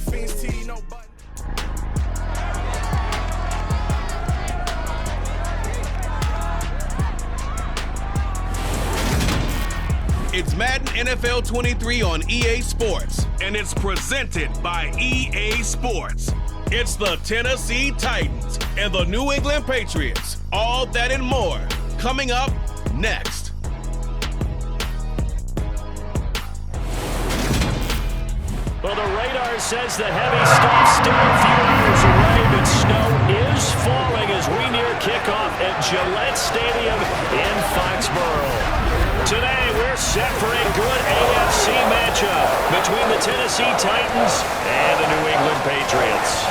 Fiends T, no button. It's Madden NFL 23 on EA Sports, and it's presented by EA Sports. It's the Tennessee Titans and the New England Patriots. All that and more coming up next. Well, the radar says the heavy stuff still a few hours away, but snow is falling as we near kickoff at Gillette Stadium in Foxborough. Today, we're set for a good AFC matchup between the Tennessee Titans and the New England Patriots.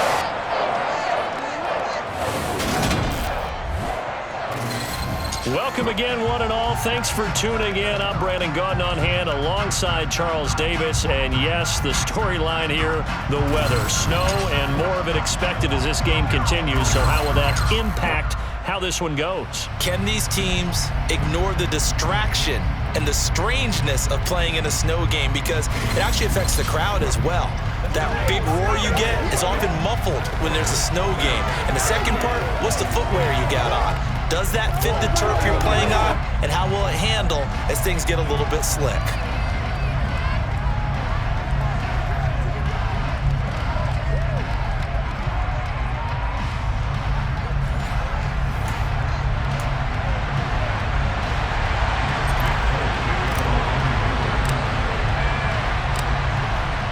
Welcome again, one and all. Thanks for tuning in. I'm Brandon Gaudin on hand alongside Charles Davis. And yes, the storyline here, the weather. Snow and more of it expected as this game continues. So how will that impact how this one goes? Can these teams ignore the distraction and the strangeness of playing in a snow game? Because it actually affects the crowd as well. That big roar you get is often muffled when there's a snow game. And the second part, what's the footwear you got on? Does that fit the turf you're playing on? And how will it handle as things get a little bit slick?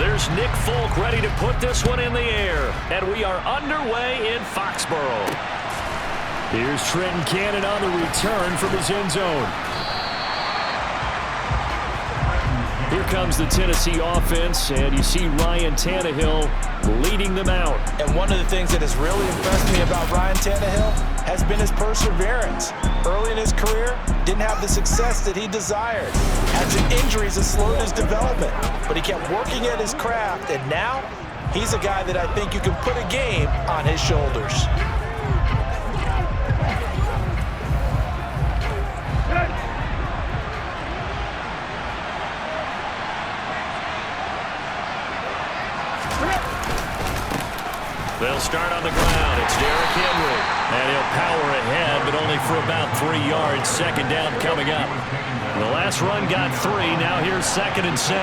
There's Nick Folk ready to put this one in the air. And we are underway in Foxborough. Here's Trenton Cannon on the return from his end zone. Here comes the Tennessee offense, and you see Ryan Tannehill leading them out. And one of the things that has really impressed me about Ryan Tannehill has been his perseverance. Early in his career, didn't have the success that he desired. Had some injuries that slowed his development, but he kept working at his craft, and now he's a guy that I think you can put a game on his shoulders. They'll start on the ground. It's Derrick Henry. And he'll power ahead, but only for about 3 yards. Second down coming up. The last run got 3. Now here's 2nd and 7.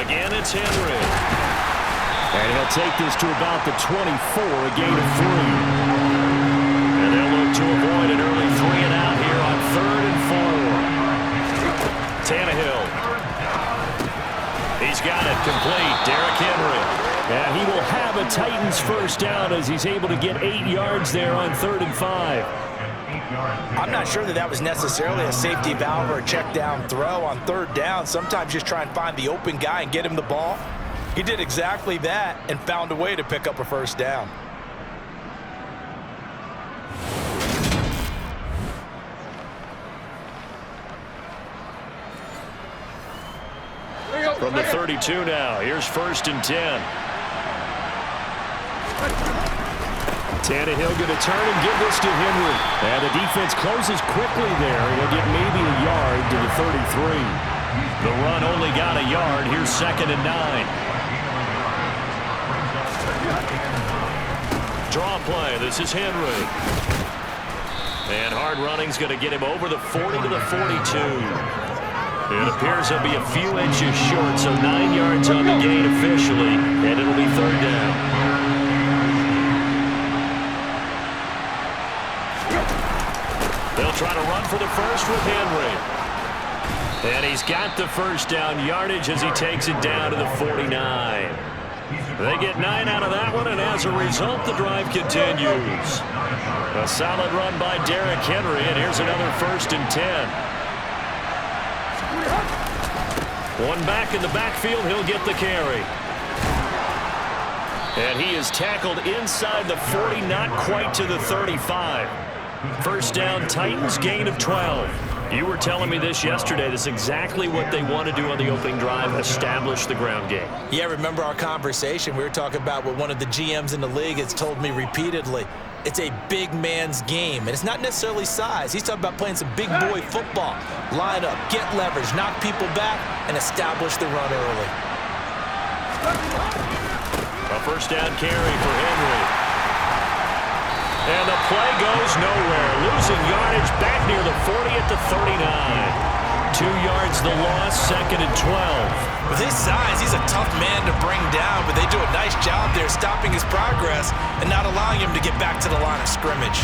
Again, it's Henry. And he'll take this to about the 24, a gain of 3. And they'll look to avoid an early 3 and out here on 3rd and 4. Tannehill. He's got it complete. Derrick Henry. And he will have a Titans first down as he's able to get 8 yards there on 3rd and 5. I'm not sure that was necessarily a safety valve or a check down throw on 3rd down. Sometimes just try and find the open guy and get him the ball. He did exactly that and found a way to pick up a first down. From the 32 now, here's 1st and 10. Tannehill going to turn and give this to Henry. And the defense closes quickly there. He'll get maybe a yard to the 33. The run only got a yard. Here's 2nd and 9. Draw play. This is Henry. And hard running's going to get him over the 40 to the 42. It appears he'll be a few inches short, so 9 yards on the gain officially, and it'll be 3rd down. They'll try to run for the first with Henry. And he's got the first down yardage as he takes it down to the 49. They get 9 out of that one, and as a result, the drive continues. A solid run by Derrick Henry, and here's another 1st and 10. One back in the backfield, he'll get the carry. And he is tackled inside the 40, not quite to the 35. First down, Titans, gain of 12. You were telling me this yesterday. This is exactly what they want to do on the opening drive, establish the ground game. Yeah, remember our conversation. We were talking about what one of the GMs in the league has told me repeatedly. it's a big man's game. And it's not necessarily size. He's talking about playing some big boy football. Line up, get leverage, knock people back, and establish the run early. A first down carry for Henry. And the play goes nowhere. Losing yardage back near the 40 at the 39. 2 yards the loss, 2nd and 12. With his size, he's a tough man to bring down, but they do a nice job there stopping his progress and not allowing him to get back to the line of scrimmage.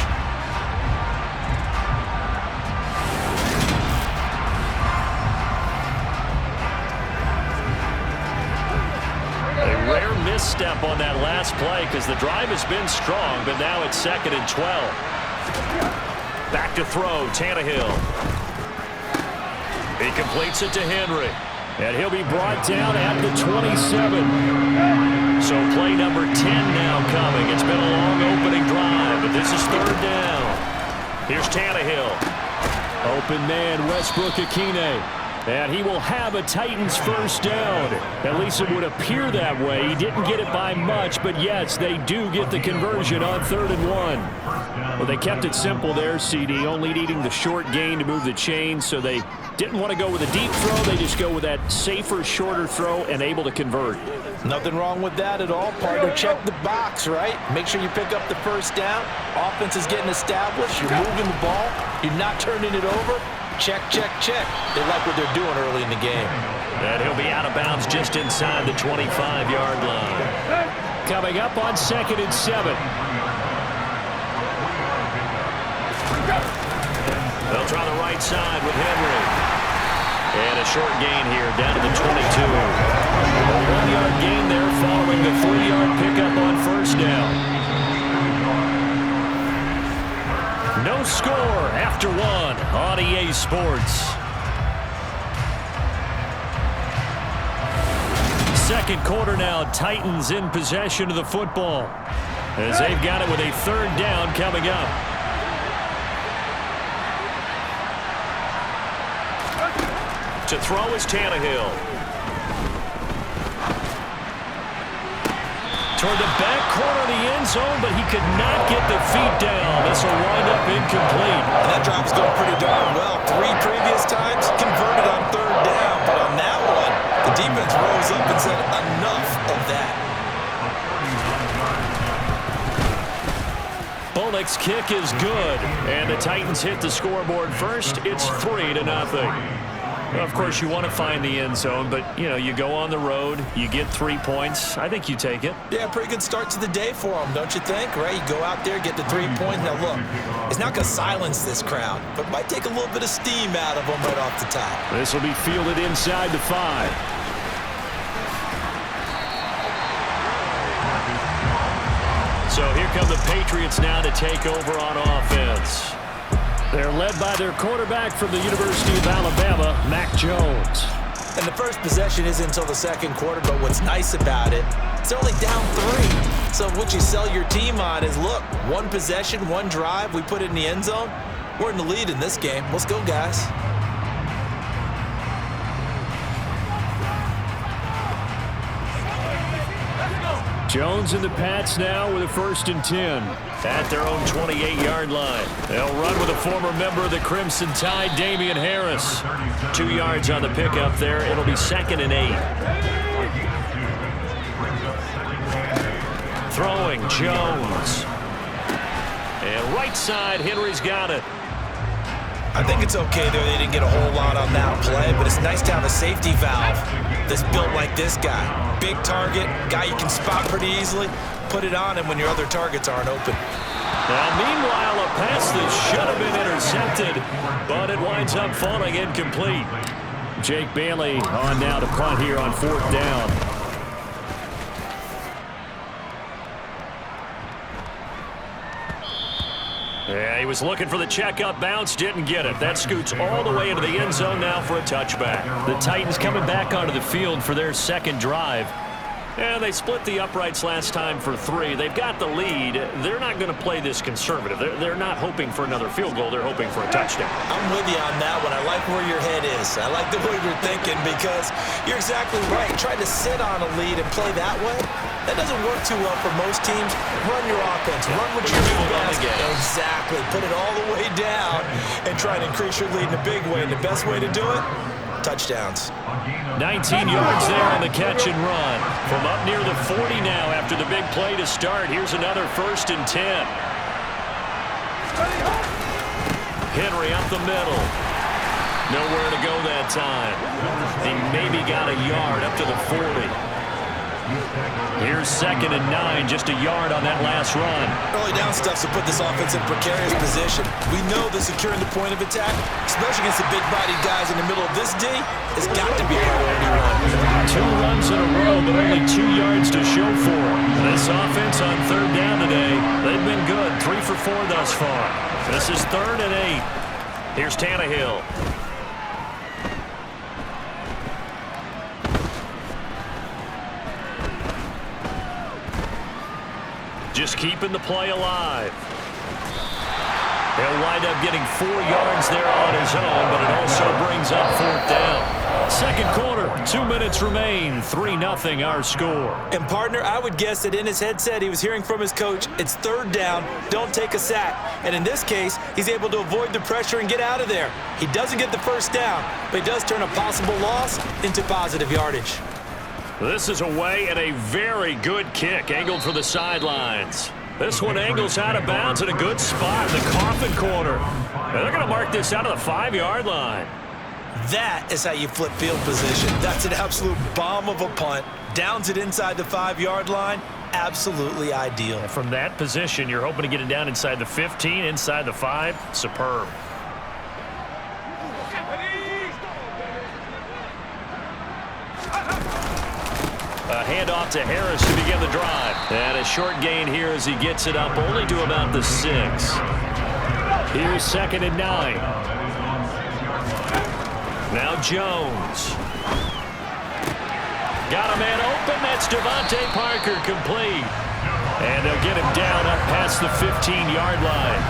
A rare misstep on that last play because the drive has been strong, but now it's 2nd and 12. Back to throw, Tannehill. He completes it to Henry. And he'll be brought down at the 27. So play number 10 now coming. It's been a long opening drive, but this is 3rd down. Here's Tannehill. Open man, Westbrook-Ikhine. And he will have a Titans first down. At least it would appear that way. He didn't get it by much, but yes, they do get the conversion on 3rd and 1. Well, they kept it simple there, CD, only needing the short gain to move the chain, so they didn't want to go with a deep throw. They just go with that safer, shorter throw and able to convert. Nothing wrong with that at all, partner. Check the box, right? Make sure you pick up the first down. Offense is getting established. You're moving the ball. You're not turning it over. Check, check, check. They like what they're doing early in the game. And he'll be out of bounds just inside the 25-yard line. Coming up on 2nd and 7. They'll try the right side with Henry. And a short gain here down to the 22. A 1-yard gain there following the 3-yard pickup on first down. No score after 1 on EA Sports. Second quarter now, Titans in possession of the football as they've got it with a 3rd down coming up. To throw is Tannehill. Toward the back corner of the end zone, but he could not get the feet down. This will wind up incomplete. And that drive is going pretty darn well. 3 previous times converted on 3rd down, but on that one, the defense rose up and said enough of that. Bullock's kick is good, and the Titans hit the scoreboard first. It's 3-0. Of course, you want to find the end zone, but, you know, you go on the road, you get 3 points. I think you take it. Yeah, pretty good start to the day for them, don't you think? Right? You go out there, get the 3 points. Now, look, it's not going to silence this crowd, but might take a little bit of steam out of them right off the top. This will be fielded inside the 5. So here come the Patriots now to take over on offense. They're led by their quarterback from the University of Alabama, Mac Jones. And the first possession isn't until the second quarter, but what's nice about it, it's only down 3. So what you sell your team on is, look, 1 possession, 1 drive, we put it in the end zone. We're in the lead in this game. Let's go, guys. Jones and the Pats now with a 1st and 10 at their own 28-yard line. They'll run with a former member of the Crimson Tide, Damian Harris. 2 yards on the pickup there. It'll be 2nd and 8. Throwing, Jones. And right side, Henry's got it. I think it's okay there. They didn't get a whole lot on that play, but it's nice to have a safety valve that's built like this guy. Big target, guy you can spot pretty easily. Put it on him when your other targets aren't open. Now, meanwhile, a pass that should have been intercepted, but it winds up falling incomplete. Jake Bailey on now to punt here on 4th down. Yeah, he was looking for the checkup bounce, didn't get it. That scoots all the way into the end zone now for a touchback. The Titans coming back onto the field for their second drive. And they split the uprights last time for 3. They've got the lead. They're not going to play this conservative. They're not hoping for another field goal. They're hoping for a touchdown. I'm with you on that one. I like where your head is. I like the way you're thinking because you're exactly right. Trying to sit on a lead and play that way, that doesn't work too well for most teams. Run your offense. Run what you do best. Exactly. Put it all the way down and try to increase your lead in a big way. And the best way to do it, touchdowns. 19 yards there on the catch and run. From up near the 40 now after the big play to start. Here's another 1st and 10. Henry up the middle. Nowhere to go that time. He maybe got a yard up to the 40. Here's 2nd and 9, just a yard on that last run. Early down stuff to put this offense in precarious position. We know that securing the point of attack, especially against the big-bodied guys in the middle of this D, has got to be priority 1. 2 runs in a row, but only 2 yards to show for it. This offense on 3rd down today, they've been good. 3 for 4 thus far. This is 3rd and 8. Here's Tannehill. Just keeping the play alive. He'll wind up getting 4 yards there on his own, but it also brings up 4th down. Second quarter, 2 minutes remain. 3-0 our score. And partner, I would guess that in his headset he was hearing from his coach, it's 3rd down, don't take a sack. And in this case, he's able to avoid the pressure and get out of there. He doesn't get the 1st down, but he does turn a possible loss into positive yardage. This is away and a very good kick angled for the sidelines. This one angles out of bounds in a good spot in the coffin corner. And they're going to mark this out of the 5-yard line. That is how you flip field position. That's an absolute bomb of a punt. Downs it inside the 5-yard line. Absolutely ideal. And from that position, you're hoping to get it down inside the 15, inside the 5. Superb. A handoff to Harris to begin the drive. And a short gain here as he gets it up only to about the 6. Here's 2nd and 9. Now Jones. Got a man open. That's Devontae Parker complete. And they'll get him down up past the 15-yard line.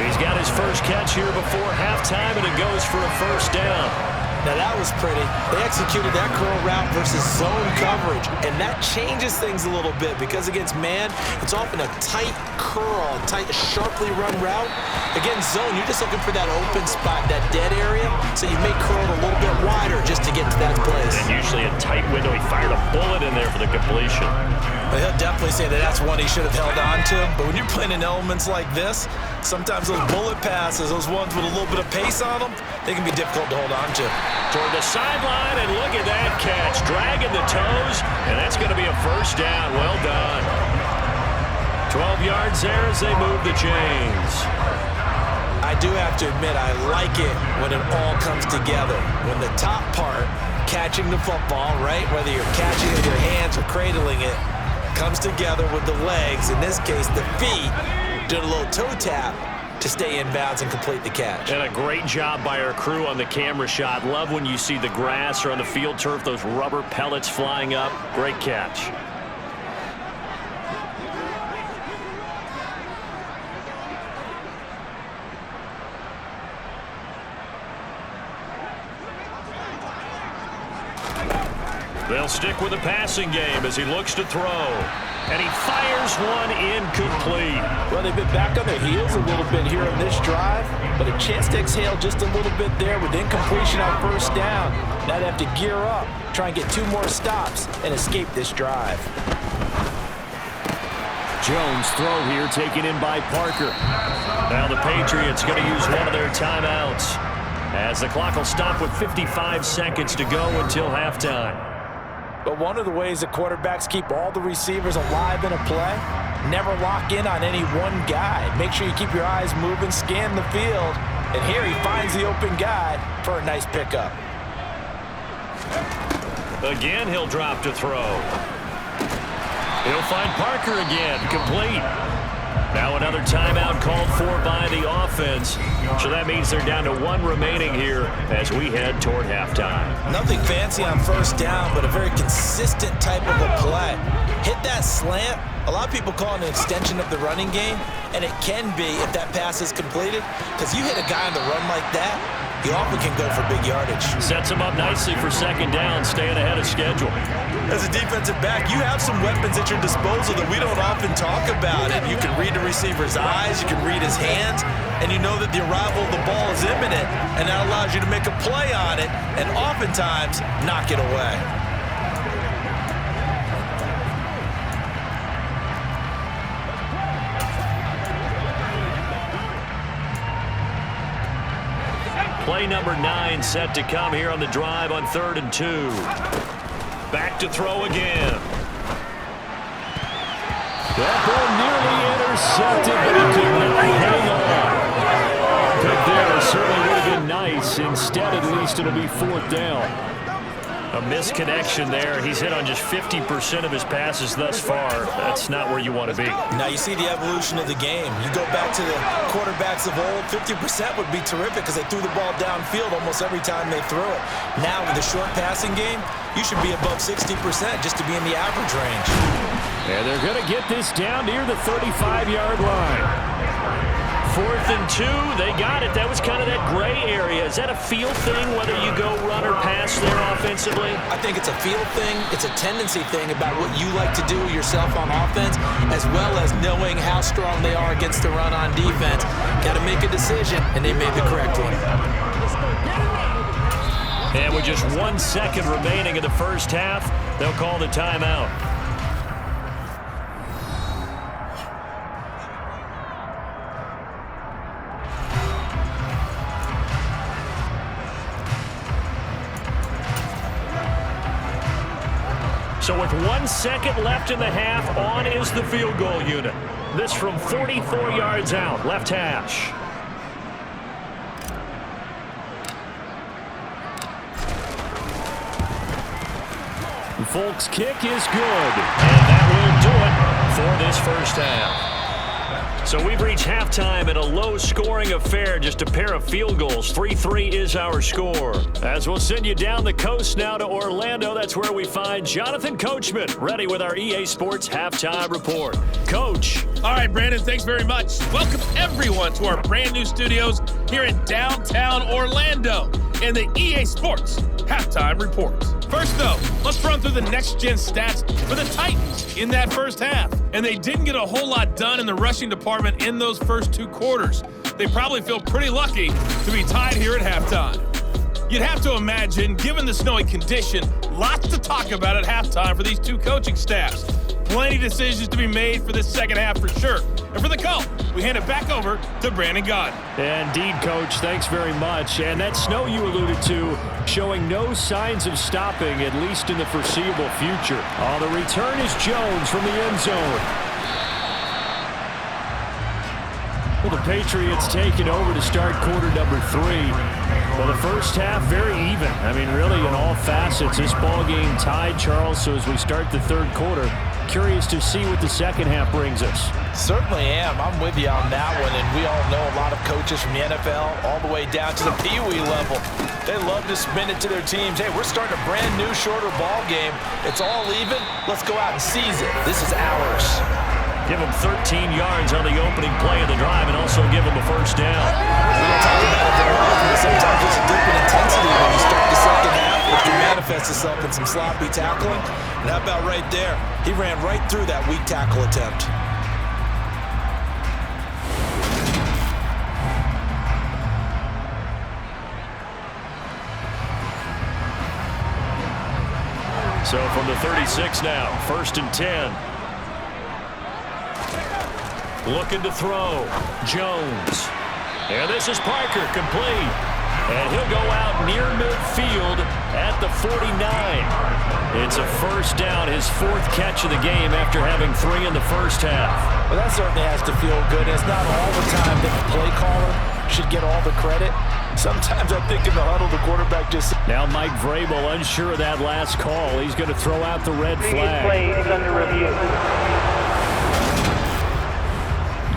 He's got his first catch here before halftime, and it goes for a 1st down. Now that was pretty. They executed that curl route versus zone coverage, and that changes things a little bit because against man, it's often a tight curl, tight, sharply run route. Against zone, you're just looking for that open spot, that dead area, so you may curl it a little bit wider just to get to that place. And usually a tight window. He fired a bullet in there for the completion. But he'll definitely say that that's one he should have held on to. But when you're playing in elements like this, sometimes those bullet passes, those ones with a little bit of pace on them, they can be difficult to hold on to. Toward the sideline, and look at that catch. Dragging the toes, and that's going to be a 1st down. Well done. 12 yards there as they move the chains. I do have to admit, I like it when it all comes together. When the top part, catching the football, right, whether you're catching it with your hands or cradling it, comes together with the legs, in this case the feet, doing a little toe tap to stay in bounds and complete the catch. And a great job by our crew on the camera shot. Love when you see the grass or on the field turf, those rubber pellets flying up. Great catch. They'll stick with the passing game as he looks to throw. And he fires one incomplete. Well, they've been back on their heels a little bit here on this drive, but a chance to exhale just a little bit there with incompletion on 1st down. Now they have to gear up, try and get 2 more stops, and escape this drive. Jones throw here taken in by Parker. Now the Patriots going to use one of their timeouts as the clock will stop with 55 seconds to go until halftime. But one of the ways that quarterbacks keep all the receivers alive in a play, never lock in on any one guy. Make sure you keep your eyes moving, scan the field, and here he finds the open guy for a nice pickup. Again, he'll drop to throw. He'll find Parker again, complete. Now another timeout called for by the offense. So that means they're down to 1 remaining here as we head toward halftime. Nothing fancy on first down, but a very consistent type of a play. Hit that slant. A lot of people call it an extension of the running game, and it can be if that pass is completed, because you hit a guy on the run like that, he often can go for big yardage. Sets him up nicely for second down, staying ahead of schedule. As a defensive back, you have some weapons at your disposal that we don't often talk about. And you can read the receiver's eyes, you can read his hands, and you know that the arrival of the ball is imminent, and that allows you to make a play on it and oftentimes knock it away. Play number 9 set to come here on the drive on 3rd and 2. Back to throw again. That ball nearly intercepted, but he could not hang on. Pick there certainly would have been nice. Instead, at least it'll be 4th down. A misconnection there. He's hit on just 50% of his passes thus far. That's not where you want to be. Now you see the evolution of the game. You go back to the quarterbacks of old, 50% would be terrific because they threw the ball downfield almost every time they threw it. Now with the short passing game, you should be above 60% just to be in the average range. And they're going to get this down near the 35-yard line. 4th and 2, they got it. That was kind of that gray area. Is that a feel thing, whether you go run or pass there offensively? I think it's a feel thing. It's a tendency thing about what you like to do yourself on offense, as well as knowing how strong they are against the run on defense. Got to make a decision, and they made the correct one. And with just 1 second remaining in the first half, they'll call the timeout. So with 1 second left in the half, on is the field goal unit. This from 44 yards out, left hash. Folk's kick is good. And that will do it for this first half. So we've reached halftime in a low-scoring affair, just a pair of field goals. 3-3 is our score. As we'll send you down the coast now to Orlando, that's where we find Jonathan Coachman, ready with our EA Sports Halftime Report. Coach. All right, Brandon, thanks very much. Welcome, everyone, to our brand-new studios here in downtown Orlando in the EA Sports Halftime Report. First, though, let's run through the next-gen stats for the Titans in that first half. And they didn't get a whole lot done in the rushing department in those first 2 quarters. They probably feel pretty lucky to be tied here at halftime. You'd have to imagine, given the snowy condition, lots to talk about at halftime for these 2 coaching staffs. Plenty decisions to be made for this second half for sure. And for the call, we hand it back over to Brandon Gaudin. Indeed, Coach. Thanks very much. And that snow you alluded to showing no signs of stopping, at least in the foreseeable future. On the return is Jones from the end zone. Well, the Patriots taking over to start quarter number 3. Well, the first half, very even. I mean, really, in all facets, this ball game tied, Charles. So as we start the third quarter, curious to see what the second half brings us. Certainly am. I'm with you on that one, and we all know a lot of coaches from the NFL all the way down to the Pee Wee level. They love to spin it to their teams. Hey, we're starting a brand new, shorter ball game. It's all even. Let's go out and seize it. This is ours. Give them 13 yards on the opening play of the drive and also give them a first down. We don't talk about it very often, but sometimes there's a dip in intensity when you start the second half. It can manifest itself in some sloppy tackling. And how about right there? He ran right through that weak tackle attempt. So from the 36 now, 1st and 10. Looking to throw. Jones. And this is Parker, complete. And he'll go out near midfield at the 49. It's a first down, his 4th catch of the game after having 3 in the first half. Well, that certainly has to feel good. It's not all the time that the play caller should get all the credit. Sometimes I think in the huddle, the quarterback just... Now Mike Vrabel unsure of that last call. He's going to throw out the red flag. Play is under review.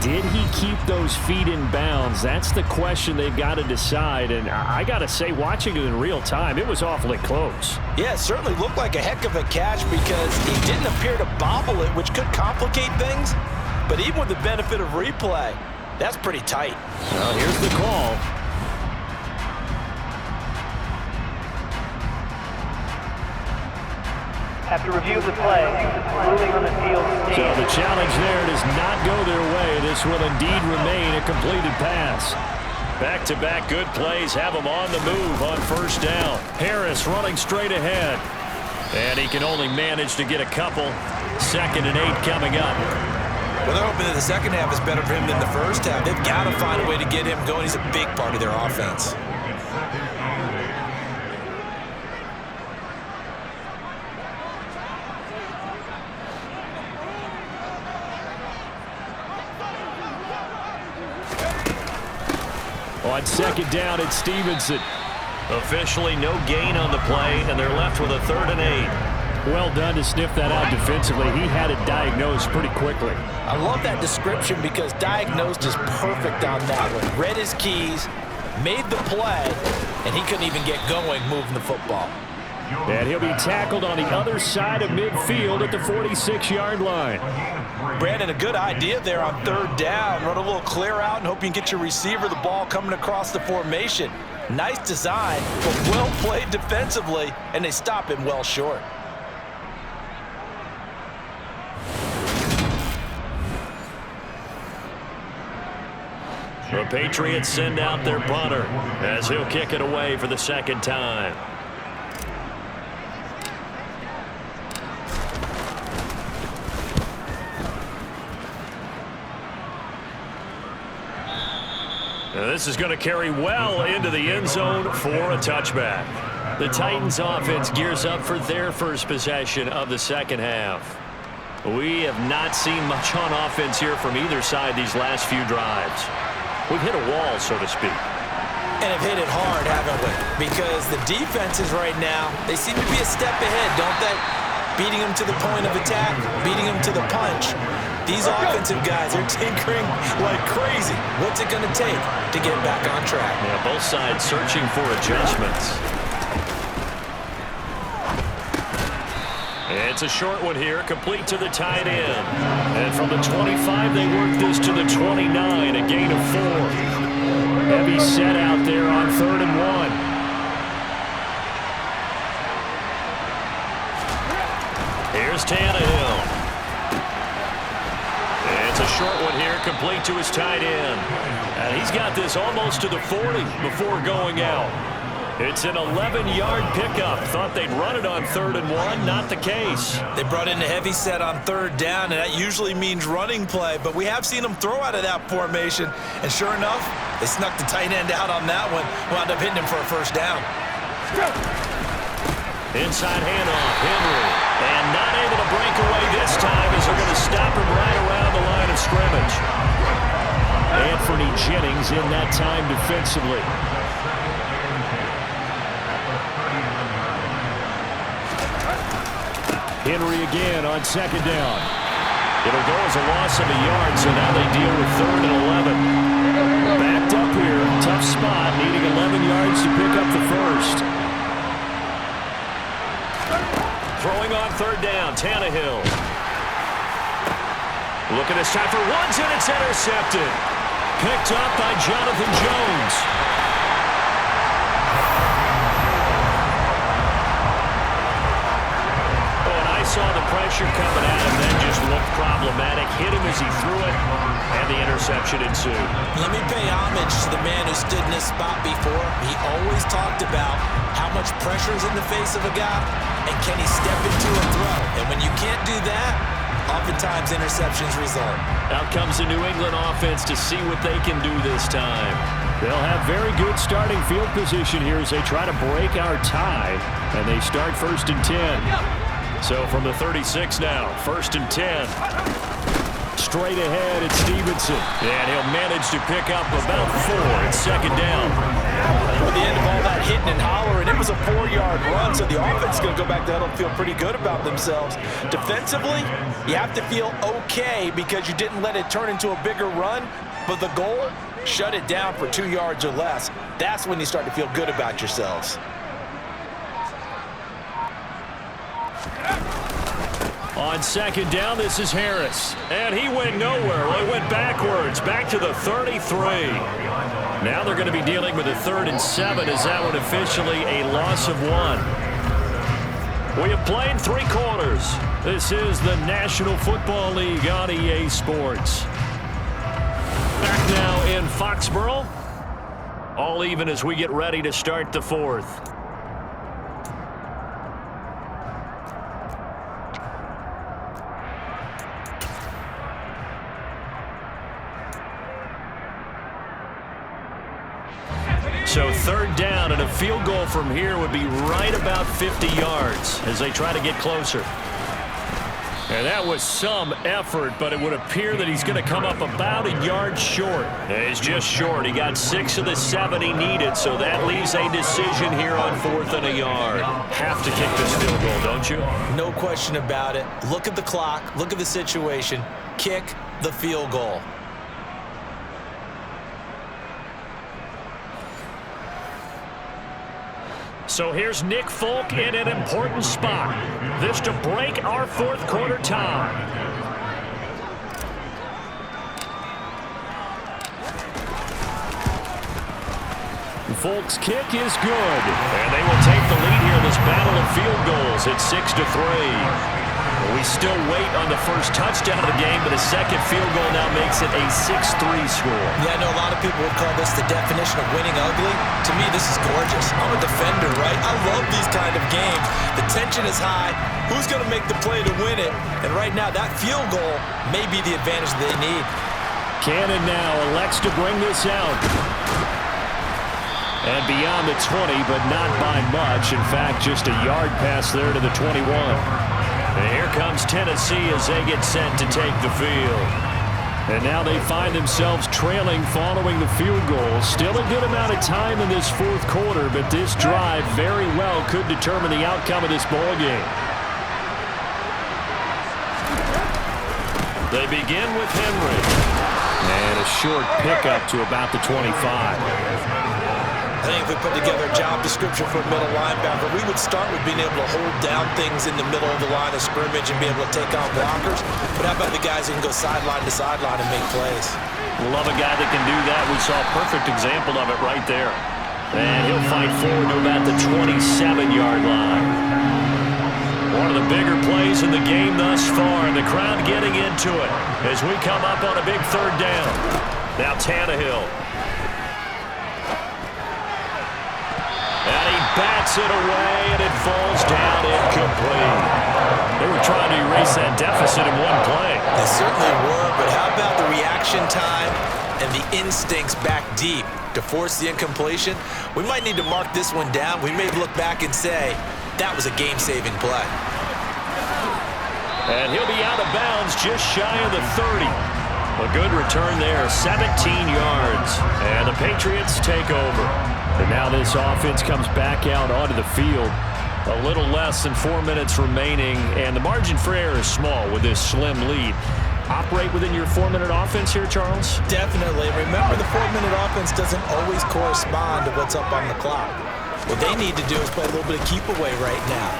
Did he keep those feet in bounds? That's the question they've got to decide. And I got to say, watching it in real time, it was awfully close. Yeah, it certainly looked like a heck of a catch because he didn't appear to bobble it, which could complicate things. But even with the benefit of replay, that's pretty tight. Well, here's the call. After review of the play, ruling on the field. So the challenge there does not go their way. This will indeed remain a completed pass. Back-to-back good plays have him on the move on first down. Harris running straight ahead. And he can only manage to get a couple. 2nd and 8 coming up. Well, they're hoping that the second half is better for him than the first half. They've got to find a way to get him going. He's a big part of their offense. On 2nd down, it's Stevenson. Officially no gain on the play, and they're left with a 3rd and 8. Well done to sniff that out defensively. He had it diagnosed pretty quickly. I love that description because diagnosed is perfect on that one. Read his keys, made the play, and he couldn't even get going moving the football. And he'll be tackled on the other side of midfield at the 46-yard line. Brandon, a good idea there on 3rd down. Run a little clear out and hope you can get your receiver the ball coming across the formation. Nice design, but well played defensively, and they stop him well short. The Patriots send out their punter as he'll kick it away for the 2nd time. Now this is going to carry well into the end zone for a touchback. The Titans offense gears up for their first possession of the 2nd half. We have not seen much on offense here from either side these last few drives. We've hit a wall, so to speak. And have hit it hard, haven't we? Because the defenses right now, they seem to be a step ahead, don't they? Beating them to the point of attack, beating them to the punch. These offensive guys are tinkering like crazy. What's it going to take to get back on track? Yeah, both sides searching for adjustments. It's a short one here, complete to the tight end. And from the 25, they work this to the 29, a gain of 4. Heavy set out there on 3rd and 1. Here's Tannehill. It's a short one here, complete to his tight end. And he's got this almost to the 40 before going out. It's an 11-yard pickup. Thought they'd run it on 3rd and 1. Not the case. They brought in a heavy set on 3rd down, and that usually means running play. But we have seen them throw out of that formation. And sure enough, they snuck the tight end out on that one. Wound up hitting him for a 1st down. Inside handoff, Henry. And not able to break away this time as they're going to stop him right around the line of scrimmage. Anthony Jennings in that time defensively. Henry again on 2nd down. It'll go as a loss of a yard, so now they deal with 3rd and 11. Backed up here, tough spot, needing 11 yards to pick up the 1st. Throwing on 3rd down, Tannehill. Looking this time for Woods, and it's intercepted. Picked up by Jonathan Jones. Saw the pressure coming at him, then just looked problematic. Hit him as he threw it, and the interception ensued. Let me pay homage to the man who stood in this spot before. He always talked about how much pressure is in the face of a guy, and can he step into a throw. And when you can't do that, oftentimes interceptions result. Out comes the New England offense to see what they can do this time. They'll have very good starting field position here as they try to break our tie, and they start 1st and 10. So from the 36 now, 1st and 10. Straight ahead, it's Stevenson. And he'll manage to pick up about 4 at 2nd down. With the end of all that hitting and hollering, it was a 4-yard run, so the offense is going to go back to huddle and feel pretty good about themselves. Defensively, you have to feel okay because you didn't let it turn into a bigger run, but the goal, shut it down for 2 yards or less. That's when you start to feel good about yourselves. On second down, this is Harris. And he went nowhere. Well, he went backwards, back to the 33. Now they're going to be dealing with a 3rd and 7 as that one officially a loss of 1. We have played 3 quarters. This is the National Football League on EA Sports. Back now in Foxborough. All even as we get ready to start the 4th. So 3rd down, and a field goal from here would be right about 50 yards as they try to get closer. And that was some effort, but it would appear that he's going to come up about a yard short. And he's just short. He got 6 of the 7 he needed, so that leaves a decision here on 4th and a yard. Have to kick this field goal, don't you? No question about it. Look at the clock. Look at the situation. Kick the field goal. So here's Nick Folk in an important spot. This to break our 4th quarter tie. Folk's kick is good. And they will take the lead here in this battle of field goals. It's 6-3. We still wait on the first touchdown of the game, but a second field goal now makes it a 6-3 score. Yeah, I know a lot of people would call this the definition of winning ugly. To me, this is gorgeous. I'm a defender, right? I love these kind of games. The tension is high. Who's going to make the play to win it? And right now, that field goal may be the advantage they need. Cannon now elects to bring this out. And beyond the 20, but not by much. In fact, just a yard pass there to the 21. And here comes Tennessee as they get set to take the field. And now they find themselves trailing following the field goal. Still a good amount of time in this 4th quarter, but this drive very well could determine the outcome of this ball game. They begin with Henry. And a short pickup to about the 25. I think if we put together a job description for a middle linebacker, we would start with being able to hold down things in the middle of the line of scrimmage and be able to take on blockers. But how about the guys who can go sideline to sideline and make plays? Love a guy that can do that. We saw a perfect example of it right there. And he'll fight forward to about the 27-yard line. One of the bigger plays in the game thus far, and the crowd getting into it as we come up on a big 3rd down. Now Tannehill. And he bats it away, and it falls down incomplete. They were trying to erase that deficit in one play. They certainly were, but how about the reaction time and the instincts back deep to force the incompletion? We might need to mark this one down. We may look back and say, that was a game-saving play. And he'll be out of bounds just shy of the 30. A good return there, 17 yards. And the Patriots take over. And now this offense comes back out onto the field. A little less than 4 minutes remaining, and the margin for error is small with this slim lead. Operate within your 4-minute offense here, Charles? Definitely. Remember, the 4-minute offense doesn't always correspond to what's up on the clock. What they need to do is play a little bit of keep away right now.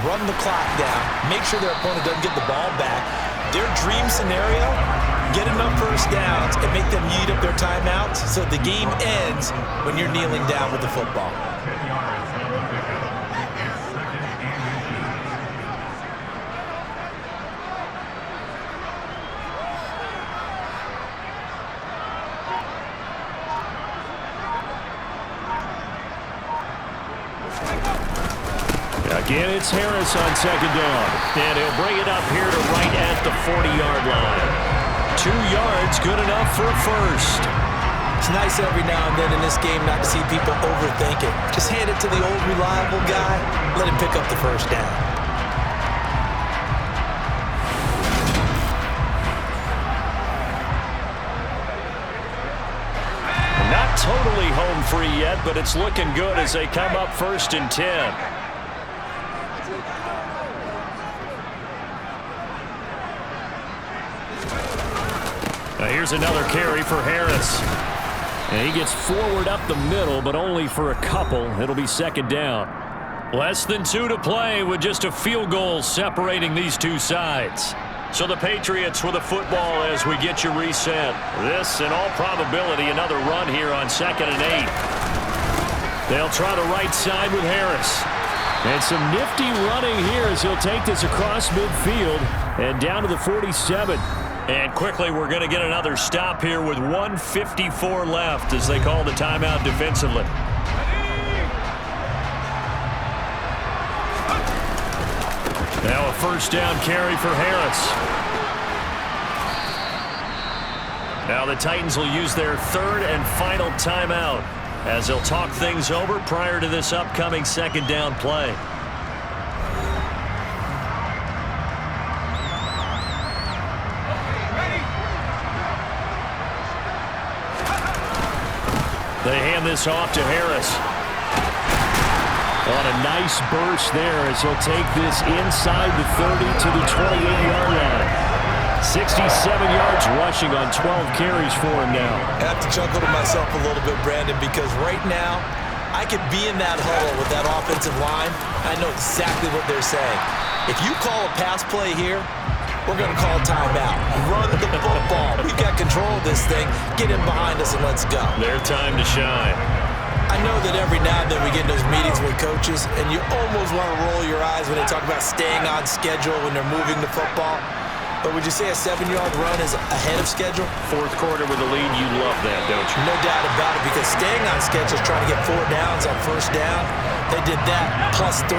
Run the clock down. Make sure their opponent doesn't get the ball back. Their dream scenario, get enough first downs and make them eat up their timeouts so the game ends when you're kneeling down with the football. Again, it's Harris on second down. And he'll bring it up here to right at the 40-yard line. 2 yards, good enough for a first. It's nice every now and then in this game not to see people overthink it. Just hand it to the old reliable guy. Let him pick up the first down. Not totally home free yet, but it's looking good as they come up 1st and 10. Now here's another carry for Harris. And he gets forward up the middle, but only for a couple. It'll be 2nd down. Less than 2 to play with just a field goal separating these two sides. So the Patriots with the football as we get you reset. This, in all probability, another run here on 2nd and 8. They'll try the right side with Harris. And some nifty running here as he'll take this across midfield and down to the 47. And quickly, we're going to get another stop here with 1:54 left as they call the timeout defensively. Now a 1st down carry for Harris. Now the Titans will use their 3rd and final timeout as they'll talk things over prior to this upcoming 2nd down play. They hand this off to Harris. On a nice burst there as he'll take this inside the 30 to the 28-yard line. 67 yards rushing on 12 carries for him now. I have to chuckle to myself a little bit, Brandon, because right now I could be in that huddle with that offensive line. I know exactly what they're saying. If you call a pass play here, we're going to call timeout. Run the football. We've got control of this thing. Get in behind us and let's go. Their time to shine. I know that every now and then we get in those meetings with coaches, and you almost want to roll your eyes when they talk about staying on schedule when they're moving the football. But would you say a 7-yard run is ahead of schedule? 4th quarter with a lead, you love that, don't you? No doubt about it, because staying on schedule is trying to get 4 downs on 1st down. They did that plus 3.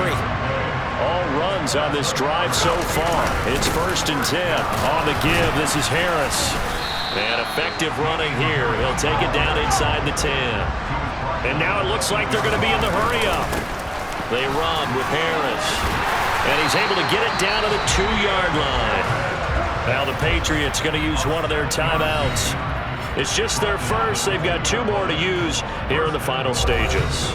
All runs on this drive so far. It's 1st and 10. On the give, this is Harris. And effective running here. He'll take it down inside the 10. And now it looks like they're going to be in the hurry-up. They run with Harris. And he's able to get it down to the 2-yard line. Now the Patriots going to use one of their timeouts. It's just their first. They've got 2 more to use here in the final stages.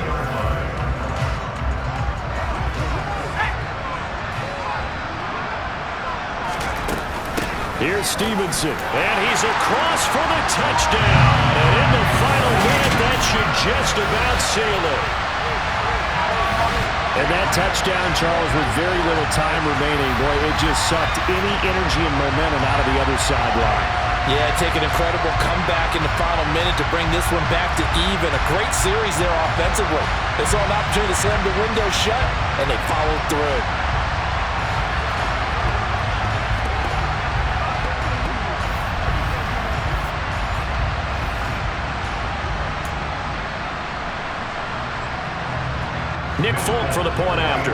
Here's Stevenson, and he's across for the touchdown. And in the final minute, that should just about seal it. And that touchdown, Charles, with very little time remaining, boy, it just sucked any energy and momentum out of the other sideline. Yeah, take an incredible comeback in the final minute to bring this one back to even. A great series there offensively. They saw an opportunity to slam the window shut, and they followed through. Nick Folk for the point after.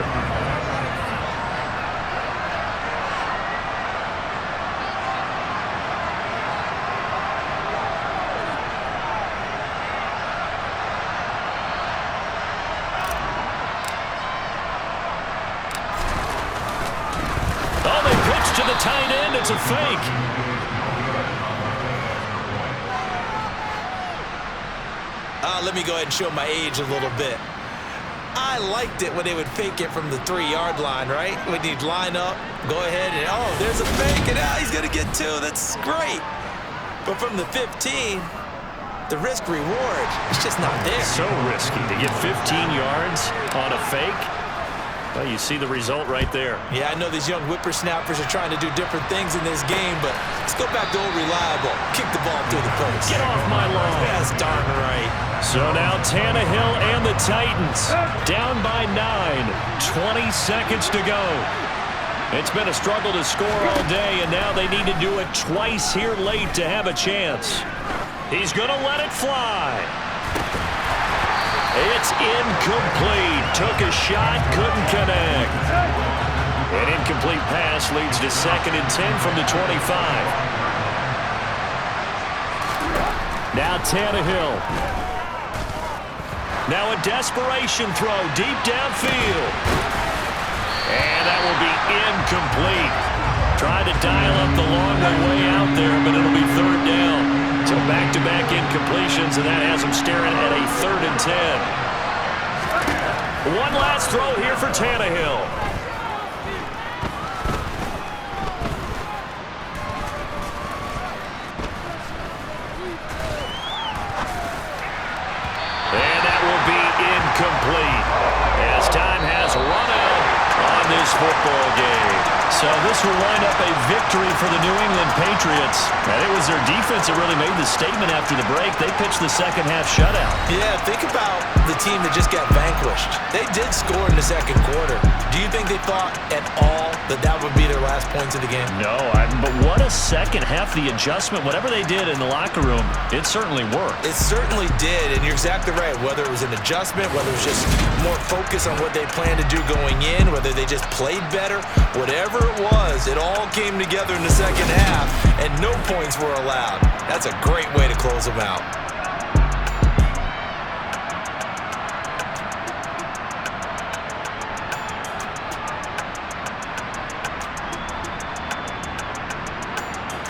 Oh, they pitch to the tight end. It's a fake. Let me go ahead and show my age a little bit. I liked it when they would fake it from the 3-yard line, right? When you'd line up, go ahead, and oh, there's a fake, and now he's going to get 2. That's great. But from the 15, the risk-reward is just not there. So risky to get 15 yards on a fake. Well, you see the result right there. Yeah, I know these young whippersnappers are trying to do different things in this game, but let's go back to old reliable. Kick the ball through the post. Get off my lawn. That's darn right. So now Tannehill and the Titans down by 9. 20 seconds to go. It's been a struggle to score all day, and now they need to do it twice here late to have a chance. He's going to let it fly. It's incomplete. Took a shot, couldn't connect. An incomplete pass leads to 2nd and 10 from the 25. Now Tannehill. Now a desperation throw deep downfield. And that will be incomplete. Tried to dial up the long way out there, but it'll be 3rd down. So back-to-back incompletions, and that has them staring at a 3rd and 10. One last throw here for Tannehill. And that will be incomplete as time has run out on this football game. So this will wind up a victory for the New England Patriots. And it was their defense that really made the statement after the break. They pitched the second half shutout. Yeah, think about the team that just got vanquished. They did score in the second quarter. Do you think they thought at all that that would be their last points of the game? No, but what a second half. The adjustment, whatever they did in the locker room, it certainly worked. It certainly did, and you're exactly right. Whether it was an adjustment, whether it was just more focus on what they planned to do going in, whether they just played better, whatever it was, it all came together in the second half, and no points were allowed. That's a great way to close them out.